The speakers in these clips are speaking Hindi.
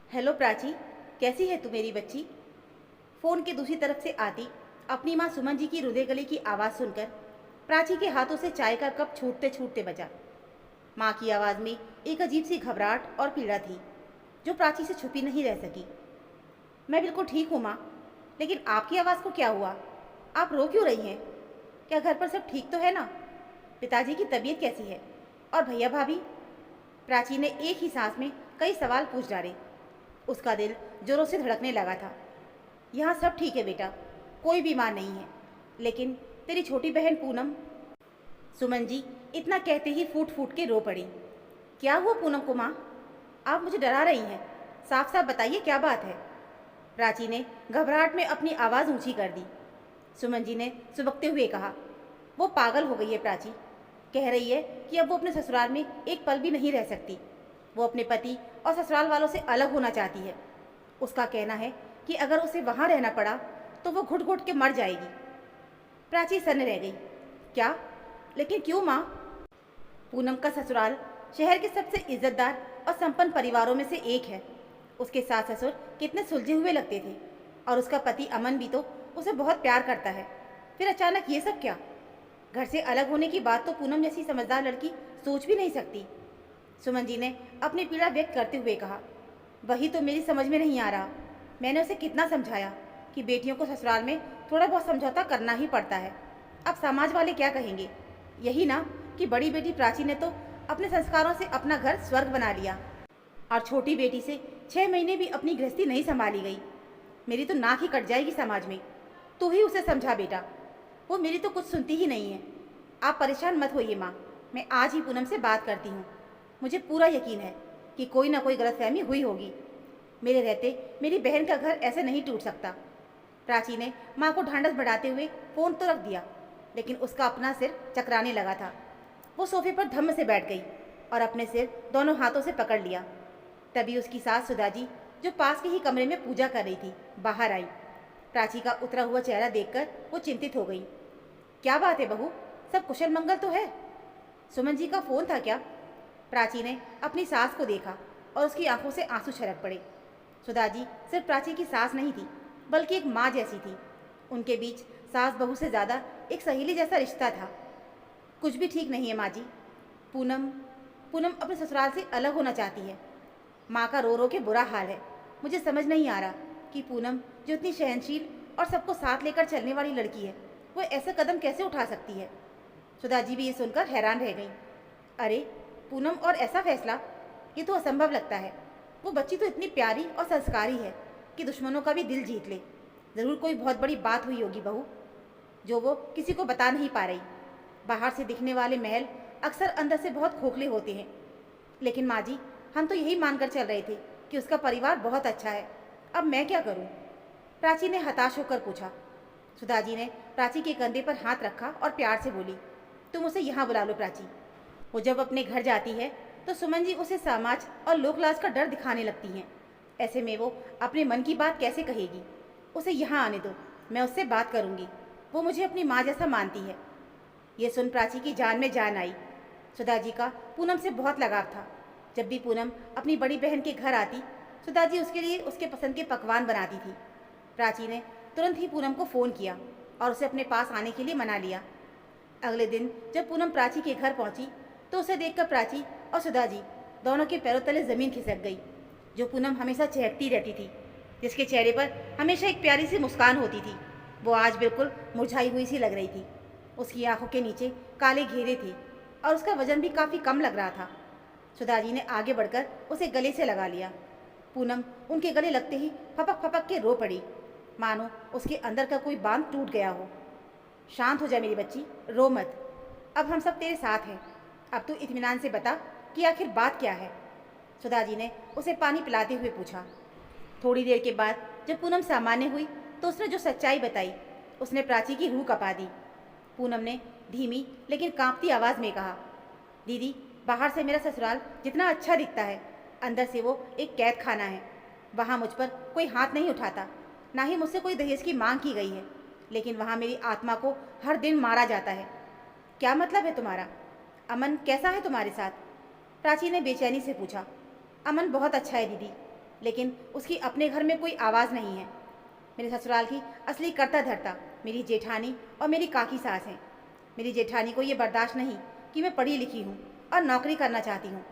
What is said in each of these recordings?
हेलो प्राची, कैसी है तू मेरी बच्ची। फ़ोन के दूसरी तरफ से आती अपनी माँ सुमन जी की रुदे गले की आवाज़ सुनकर प्राची के हाथों से चाय का कप छूटते छूटते बचा। माँ की आवाज़ में एक अजीब सी घबराहट और पीड़ा थी जो प्राची से छुपी नहीं रह सकी। मैं बिल्कुल ठीक हूँ माँ, लेकिन आपकी आवाज़ को क्या हुआ? आप रो क्यों रही हैं? क्या घर पर सब ठीक तो है ना? पिताजी की तबीयत कैसी है? और भैया भाभी? प्राची ने एक ही सांस में कई सवाल पूछ डाले। उसका दिल जोरों से धड़कने लगा था। यहाँ सब ठीक है बेटा, कोई बीमार नहीं है, लेकिन तेरी छोटी बहन पूनम। सुमन जी इतना कहते ही फूट फूट के रो पड़ी। क्या हुआ पूनम को माँ? आप मुझे डरा रही हैं, साफ साफ बताइए क्या बात है। प्राची ने घबराहट में अपनी आवाज़ ऊंची कर दी। सुमन जी ने सुबकते हुए कहा, वो पागल हो गई है प्राची। कह रही है कि अब वो अपने ससुराल में एक पल भी नहीं रह सकती। वो अपने पति और ससुराल वालों से अलग होना चाहती है। उसका कहना है कि अगर उसे वहाँ रहना पड़ा तो वो घुट घुट के मर जाएगी। प्राची सन्न रह गई। क्या? लेकिन क्यों माँ? पूनम का ससुराल शहर के सबसे इज्जतदार और संपन्न परिवारों में से एक है। उसके सास ससुर कितने सुलझे हुए लगते थे, और उसका पति अमन भी तो उसे बहुत प्यार करता है। फिर अचानक ये सब क्या? घर से अलग होने की बात तो पूनम जैसी समझदार लड़की सोच भी नहीं सकती। सुमन जी ने अपनी पीड़ा व्यक्त करते हुए कहा, वही तो मेरी समझ में नहीं आ रहा। मैंने उसे कितना समझाया कि बेटियों को ससुराल में थोड़ा बहुत समझौता करना ही पड़ता है। अब समाज वाले क्या कहेंगे? यही ना कि बड़ी बेटी प्राची ने तो अपने संस्कारों से अपना घर स्वर्ग बना लिया, और छोटी बेटी से 6 महीने भी अपनी गृहस्थी नहीं संभाली गई। मेरी तो नाक ही कट जाएगी समाज में। तू ही उसे समझा बेटा, वो मेरी तो कुछ सुनती ही नहीं है। आप परेशान मत होइए माँ, मैं आज ही पूनम से बात करती हूँ। मुझे पूरा यकीन है कि कोई ना कोई गलतफहमी हुई होगी। मेरे रहते मेरी बहन का घर ऐसे नहीं टूट सकता। प्राची ने माँ को ढांढस बढ़ाते हुए फ़ोन तो रख दिया, लेकिन उसका अपना सिर चकराने लगा था। वो सोफे पर धम्म से बैठ गई और अपने सिर दोनों हाथों से पकड़ लिया। तभी उसकी सास सुधाजी, जो पास के ही कमरे में पूजा कर रही थी, बाहर आई। प्राची का उतरा हुआ चेहरा देखकर वो चिंतित हो गई। क्या बात है बहू, सब कुशल मंगल तो है? सुमन जी का फ़ोन था क्या? प्राची ने अपनी सास को देखा और उसकी आंखों से आंसू छलक पड़े। सुधाजी सिर्फ प्राची की सास नहीं थी, बल्कि एक माँ जैसी थी। उनके बीच सास बहू से ज़्यादा एक सहेली जैसा रिश्ता था। कुछ भी ठीक नहीं है माँ जी। पूनम पूनम अपने ससुराल से अलग होना चाहती है। माँ का रो रो के बुरा हाल है। मुझे समझ नहीं आ रहा कि पूनम, जो इतनी सहनशील और सबको साथ लेकर चलने वाली लड़की है, वो ऐसा कदम कैसे उठा सकती है। सुधाजी भी ये सुनकर हैरान रह गई। अरे पूनम, और ऐसा फैसला? ये तो असंभव लगता है। वो बच्ची तो इतनी प्यारी और संस्कारी है कि दुश्मनों का भी दिल जीत ले। ज़रूर कोई बहुत बड़ी बात हुई होगी बहू, जो वो किसी को बता नहीं पा रही। बाहर से दिखने वाले महल अक्सर अंदर से बहुत खोखले होते हैं। लेकिन माँ जी, हम तो यही मानकर चल रहे थे कि उसका परिवार बहुत अच्छा है। अब मैं क्या करूँ? प्राची ने हताश होकर पूछा। सुधाजी ने प्राची के कंधे पर हाथ रखा और प्यार से बोली, तुम उसे यहाँ बुला लो प्राची। वो जब अपने घर जाती है तो सुमन जी उसे समाज और लोकलाज का डर दिखाने लगती हैं। ऐसे में वो अपने मन की बात कैसे कहेगी? उसे यहाँ आने दो, मैं उससे बात करूँगी। वो मुझे अपनी माँ जैसा मानती है। ये सुन प्राची की जान में जान आई। सुधाजी का पूनम से बहुत लगाव था। जब भी पूनम अपनी बड़ी बहन के घर आती, सुधाजी उसके लिए उसके पसंद के पकवान बनाती थी। प्राची ने तुरंत ही पूनम को फ़ोन किया और उसे अपने पास आने के लिए मना लिया। अगले दिन जब पूनम प्राची के घर पहुंची तो उसे देखकर प्राची और सुधाजी दोनों के पैरों तले ज़मीन खिसक गई। जो पूनम हमेशा चहकती रहती थी, जिसके चेहरे पर हमेशा एक प्यारी सी मुस्कान होती थी, वो आज बिल्कुल मुरझाई हुई सी लग रही थी। उसकी आंखों के नीचे काले घेरे थे और उसका वजन भी काफ़ी कम लग रहा था। सुधाजी ने आगे बढ़कर उसे गले से लगा लिया। पूनम उनके गले लगते ही फपक फपक के रो पड़ी, मानो उसके अंदर का कोई बांध टूट गया हो। शांत हो जा मेरी बच्ची, रो मत। अब हम सब तेरे साथ हैं। अब तू इत्मीनान से बता कि आखिर बात क्या है। सुधाजी ने उसे पानी पिलाते हुए पूछा। थोड़ी देर के बाद जब पूनम सामान्य हुई तो उसने जो सच्चाई बताई, उसने प्राची की रूह कँपा दी। पूनम ने धीमी लेकिन कांपती आवाज़ में कहा, दीदी, बाहर से मेरा ससुराल जितना अच्छा दिखता है, अंदर से वो एक कैद खाना है। वहाँ मुझ पर कोई हाथ नहीं उठाता, ना ही मुझसे कोई दहेज की मांग की गई है, लेकिन वहाँ मेरी आत्मा को हर दिन मारा जाता है। क्या मतलब है तुम्हारा? अमन कैसा है तुम्हारे साथ? प्राची ने बेचैनी से पूछा। अमन बहुत अच्छा है दीदी, लेकिन उसकी अपने घर में कोई आवाज़ नहीं है। मेरे ससुराल की असली कर्ता धर्ता मेरी जेठानी और मेरी काकी सास हैं। मेरी जेठानी को ये बर्दाश्त नहीं कि मैं पढ़ी लिखी हूँ और नौकरी करना चाहती हूँ।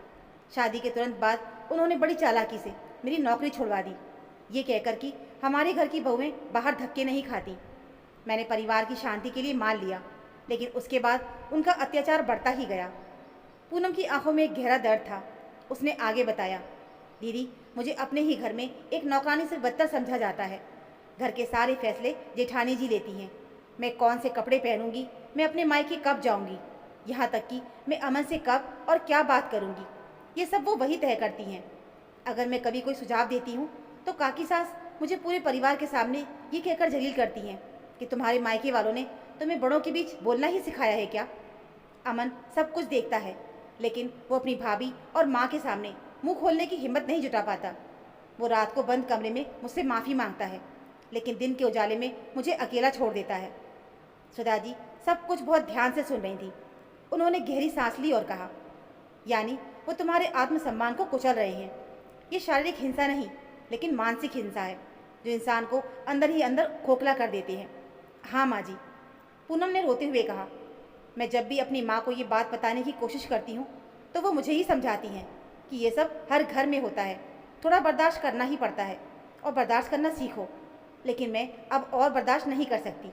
शादी के तुरंत बाद उन्होंने बड़ी चालाकी से मेरी नौकरी छुड़वा दी, ये कहकर कि हमारे घर की बहुएं बाहर धक्के नहीं खाती। मैंने परिवार की शांति के लिए मान लिया, लेकिन उसके बाद उनका अत्याचार बढ़ता ही गया। पूनम की आंखों में एक गहरा दर्द था। उसने आगे बताया, दीदी, मुझे अपने ही घर में एक नौकरानी से बदतर समझा जाता है। घर के सारे फैसले जेठानी जी लेती हैं। मैं कौन से कपड़े पहनूंगी, मैं अपने मायके कब जाऊंगी, यहाँ तक कि मैं अमन से कब और क्या बात करूंगी, ये सब वो वही तय करती हैं। अगर मैं कभी कोई सुझाव देती हूँ तो काकी सास मुझे पूरे परिवार के सामने ये कहकर जलील करती हैं कि तुम्हारे मायके वालों ने तुम्हें बड़ों के बीच बोलना ही सिखाया है क्या। अमन सब कुछ देखता है, लेकिन वो अपनी भाभी और माँ के सामने मुंह खोलने की हिम्मत नहीं जुटा पाता। वो रात को बंद कमरे में मुझसे माफ़ी मांगता है, लेकिन दिन के उजाले में मुझे अकेला छोड़ देता है। सुधा जी सब कुछ बहुत ध्यान से सुन रही थी। उन्होंने गहरी सांस ली और कहा, यानी वो तुम्हारे आत्मसम्मान को कुचल रहे हैं। ये शारीरिक हिंसा नहीं, लेकिन मानसिक हिंसा है, जो इंसान को अंदर ही अंदर खोखला कर देती है। हाँ माँ जी, पूनम ने रोते हुए कहा। मैं जब भी अपनी माँ को ये बात बताने की कोशिश करती हूँ तो वो मुझे ही समझाती हैं कि ये सब हर घर में होता है, थोड़ा बर्दाश्त करना ही पड़ता है और बर्दाश्त करना सीखो। लेकिन मैं अब और बर्दाश्त नहीं कर सकती।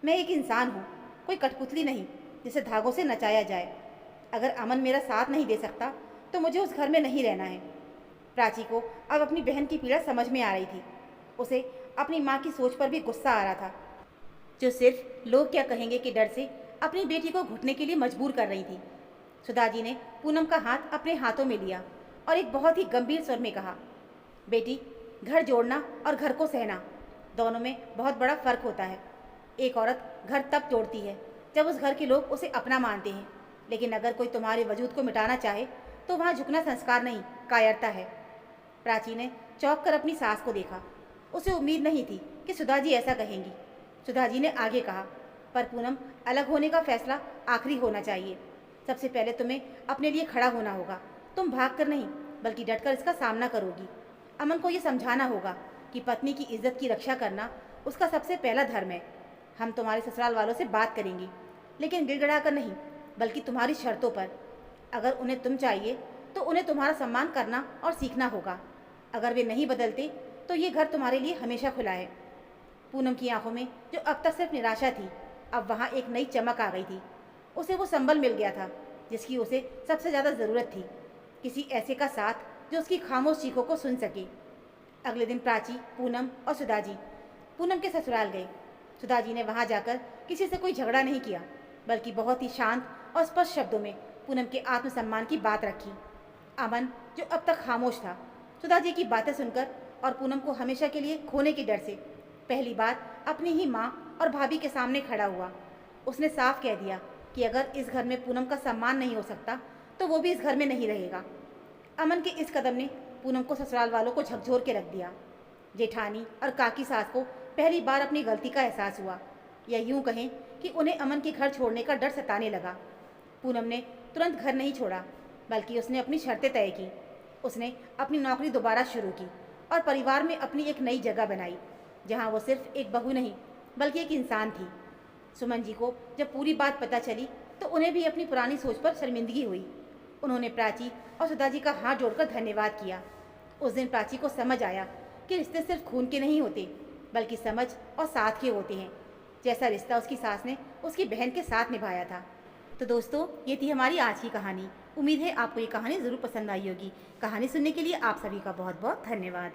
मैं एक इंसान हूँ, कोई कठपुतली नहीं जिसे धागों से नचाया जाए। अगर अमन मेरा साथ नहीं दे सकता तो मुझे उस घर में नहीं रहना है। प्राची को अब अपनी बहन की पीड़ा समझ में आ रही थी। उसे अपनी माँ की सोच पर भी गुस्सा आ रहा था, जो सिर्फ लोग क्या कहेंगे के डर से अपनी बेटी को घुटने के लिए मजबूर कर रही थी। सुधा जी ने पूनम का हाथ अपने हाथों में लिया और एक बहुत ही गंभीर स्वर में कहा, बेटी, घर जोड़ना और घर को सहना दोनों में बहुत बड़ा फर्क होता है। एक औरत घर तब तोड़ती है जब उस घर के लोग उसे अपना मानते हैं, लेकिन अगर कोई तुम्हारे वजूद को मिटाना चाहे तो वहाँ झुकना संस्कार नहीं, कायरता है। प्राची ने चौंक कर अपनी सास को देखा। उसे उम्मीद नहीं थी कि सुधा जी ऐसा कहेंगी। सुधा जी ने आगे कहा, पर पूनम, अलग होने का फैसला आखिरी होना चाहिए। सबसे पहले तुम्हें अपने लिए खड़ा होना होगा। तुम भाग कर नहीं, बल्कि डटकर इसका सामना करोगी। अमन को ये समझाना होगा कि पत्नी की इज्जत की रक्षा करना उसका सबसे पहला धर्म है। हम तुम्हारे ससुराल वालों से बात करेंगे, लेकिन गिड़गिड़ा कर नहीं, बल्कि तुम्हारी शर्तों पर। अगर उन्हें तुम चाहिए तो उन्हें तुम्हारा सम्मान करना और सीखना होगा। अगर वे नहीं बदलते तो ये घर तुम्हारे लिए हमेशा खुला है। पूनम की आंखों में जो अब तक सिर्फ निराशा थी, अब वहाँ एक नई चमक आ गई थी। उसे वो संबल मिल गया था जिसकी उसे सबसे ज़्यादा ज़रूरत थी, किसी ऐसे का साथ जो उसकी खामोश चीखों को सुन सके। अगले दिन प्राची, पूनम और सुधा जी पूनम के ससुराल गए। सुधा जी ने वहाँ जाकर किसी से कोई झगड़ा नहीं किया, बल्कि बहुत ही शांत और स्पष्ट शब्दों में पूनम के आत्मसम्मान की बात रखी। अमन, जो अब तक खामोश था, सुधा जी की बातें सुनकर और पूनम को हमेशा के लिए खोने के डर से पहली बार अपनी ही माँ और भाभी के सामने खड़ा हुआ। उसने साफ कह दिया कि अगर इस घर में पूनम का सम्मान नहीं हो सकता तो वो भी इस घर में नहीं रहेगा। अमन के इस कदम ने पूनम को ससुराल वालों को झकझोर के रख दिया। जेठानी और काकी सास को पहली बार अपनी गलती का एहसास हुआ, या यूं कहें कि उन्हें अमन के घर छोड़ने का डर सताने लगा। पूनम ने तुरंत घर नहीं छोड़ा, बल्कि उसने अपनी शर्तें तय की। उसने अपनी नौकरी दोबारा शुरू की और परिवार में अपनी एक नई जगह बनाई, जहां वो सिर्फ एक बहू नहीं बल्कि एक इंसान थी। सुमन जी को जब पूरी बात पता चली तो उन्हें भी अपनी पुरानी सोच पर शर्मिंदगी हुई। उन्होंने प्राची और सुधा जी का हाथ जोड़कर धन्यवाद किया। उस दिन प्राची को समझ आया कि रिश्ते सिर्फ खून के नहीं होते, बल्कि समझ और साथ के होते हैं, जैसा रिश्ता उसकी सास ने उसकी बहन के साथ निभाया था। तो दोस्तों, ये थी हमारी आज की कहानी। उम्मीद है आपको ये कहानी ज़रूर पसंद आई होगी। कहानी सुनने के लिए आप सभी का बहुत बहुत धन्यवाद।